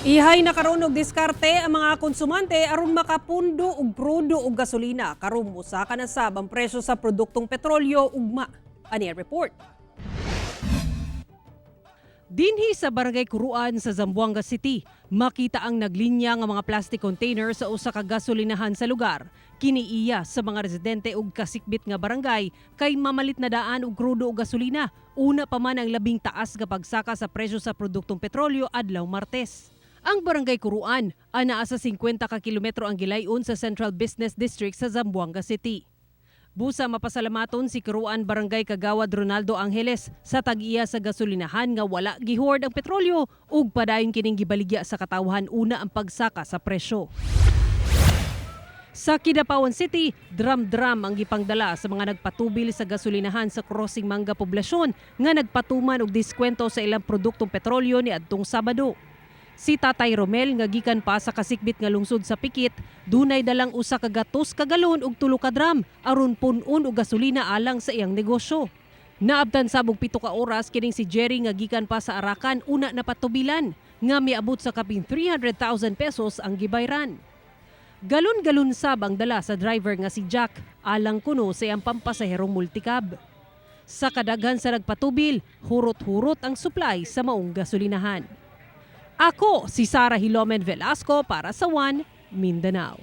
Ihay na karon og diskarte ang mga konsumante aron makapundo og krudo og gasolina karon musaka na sab ang presyo sa produktong petrolyo ugma. Ani ang report. Dinhi sa Barangay Kuruan sa Zamboanga City, makita ang naglinya nga mga plastic container sa usa ka gasolinahan sa lugar. Kiniiya sa mga residente ug kasikbit nga barangay kay mamalit na daan og krudo ug gasolina. Una pa man ang labing taas nga pagsaka sa presyo sa produktong petrolyo adlaw Martes. Ang Barangay Kuruan anaa sa 50 ka kilometro ang gilayon sa Central Business District sa Zamboanga City. Busa mapasalamaton si Kuruan Barangay Kagawad Ronaldo Angeles sa tag-iya sa gasolinahan nga wala gihord ang petrolyo ug padayon kining gibaligya sa katawhan una ang pagsaka sa presyo. Sa Kidapawan City, dram-dram ang gipangdala sa mga nagpatubil sa gasolinahan sa Crossing Manga poblasyon nga nagpatuman og diskwento sa ilang produktong petrolyo ni adtong Sabado. Si Tatay Romel nga gikan pa sa kasikbit nga lungsod sa Pikit, dunay dalang usa ka gatos ka galon ug 3 ka drum aron pun-on og gasolina alang sa iyang negosyo. Naabtan sabog 7 ka oras kining si Jerry nga gikan pa sa Arakan una na patubilan nga miabot sa kapin 300,000 pesos ang gibayran. Galon-galon sab ang dala sa driver nga si Jack alang kuno sa iyang pampasaherong multicab. Sa kadaghan sa nagpatubil, hurot-hurot ang supply sa maong gasolinahan. Ako si Sara Hilomen Velasco para sa One Mindanao.